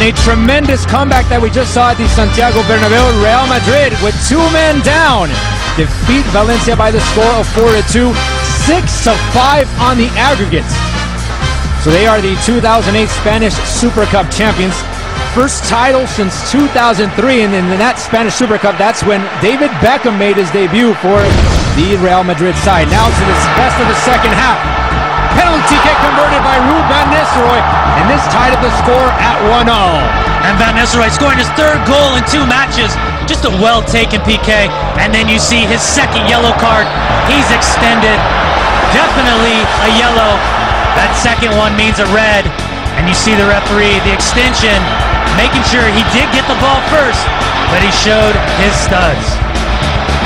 And a tremendous comeback that we just saw at the Santiago Bernabeu. Real Madrid, with 2 men down, defeat Valencia by the score of 4-2, 6-5 on the aggregate. So they are the 2008 Spanish Super Cup champions. First title since 2003, and in that Spanish Super Cup, that's when David Beckham made his debut for the Real Madrid side. Now to the best of the second half. Penalty kick converted by Ruud van Nistelrooy, and this tied up the score at 1-0. And Van Nistelrooy scoring his 3rd goal in 2 matches. Just a well-taken PK, and then you see his 2nd yellow card. He's extended. Definitely a yellow. That 2nd one means a red, and you see the referee, the extension, making sure he did get the ball first, but he showed his studs.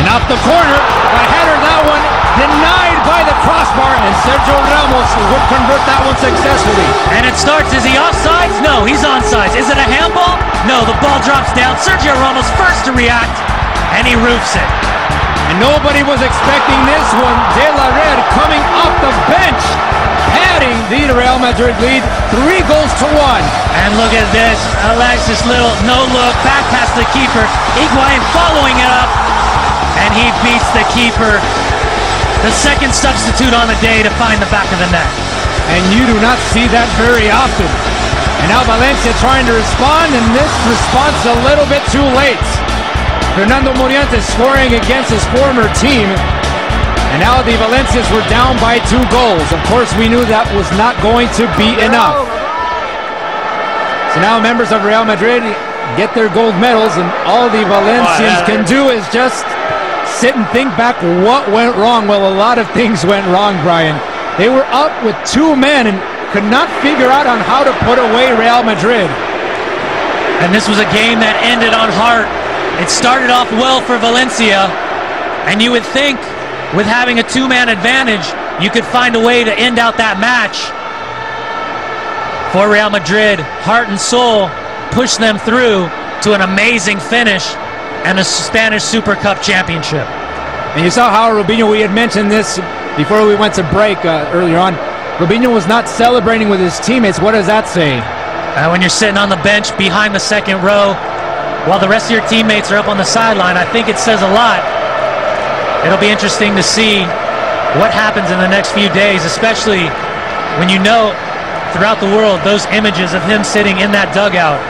And off the corner, a header, that one denied by the crossbar, and Sergio Ramos would convert that one successfully. And it starts, is he offsides? No, he's onside. Is it a handball? No, the ball drops down. Sergio Ramos first to react, and he roofs it. And nobody was expecting this one. De La Red coming off the bench, padding the Real Madrid lead, 3-1. And look at this, Alexis Little, no look, back past the keeper. Higuain following it up, and he beats the keeper. The 2nd substitute on the day to find the back of the net. And you do not see that very often. And now Valencia trying to respond, and this response a little bit too late. Fernando Morientes scoring against his former team. And now the Valencians were down by 2 goals. Of course, we knew that was not going to be enough. So now members of Real Madrid get their gold medals, and all the Valencians can do is just sit and think back what went wrong. Well, a lot of things went wrong, Brian. They were up with 2 men and could not figure out on how to put away Real Madrid. And this was a game that ended on heart. It started off well for Valencia, and you would think with having a 2-man advantage, you could find a way to end out that match. For Real Madrid, heart and soul pushed them through to an amazing finish and a Spanish Super Cup championship. And you saw how Robinho, we had mentioned this before we went to break earlier on, Robinho was not celebrating with his teammates. What does that say? When you're sitting on the bench behind the 2nd row while the rest of your teammates are up on the sideline, I think it says a lot. It'll be interesting to see what happens in the next few days, especially when you know throughout the world those images of him sitting in that dugout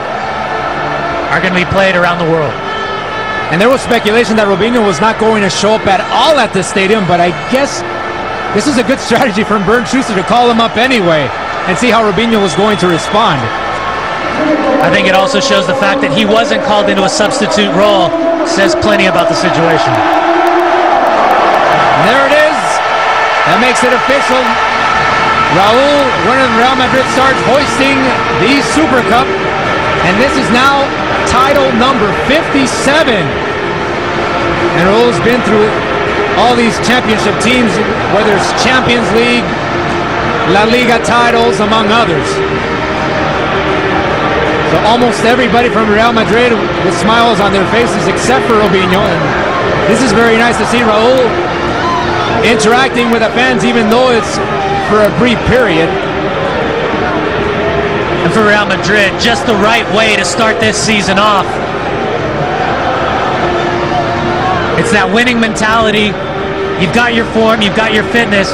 are going to be played around the world. And there was speculation that Robinho was not going to show up at all at the stadium, but I guess this is a good strategy from Bernd Schuster to call him up anyway and see how Robinho was going to respond. I think it also shows the fact that he wasn't called into a substitute role. Says plenty about the situation. And there it is. That makes it official. Raul, one of the Real Madrid stars, hoisting the Super Cup. And this is now title number 57. And Raul's been through all these championship teams, whether it's Champions League, La Liga titles, among others. So almost everybody from Real Madrid with smiles on their faces except for Robinho. And this is very nice to see Raul interacting with the fans, even though it's for a brief period. And for Real Madrid, just the right way to start this season off. It's that winning mentality. You've got your form, you've got your fitness.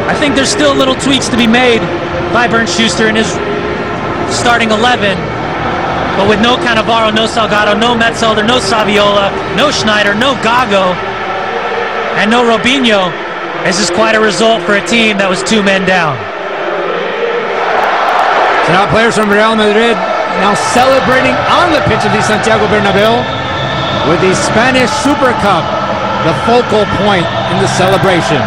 I think there's still little tweaks to be made by Bernd Schuster in his starting 11. But with no Cannavaro, no Salgado, no Metzelder, no Saviola, no Schneider, no Gago, and no Robinho, this is quite a result for a team that was 2 men down. So now players from Real Madrid now celebrating on the pitch of the Santiago Bernabeu with the Spanish Super Cup, the focal point in the celebration.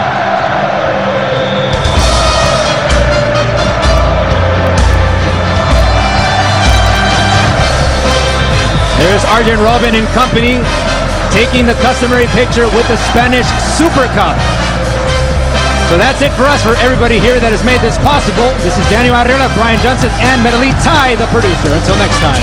There's Arjen Robben and company taking the customary picture with the Spanish Super Cup. So that's it for us, for everybody here that has made this possible. This is Daniel Arriola, Brian Johnson, and Medellin Tai, the producer. Until next time.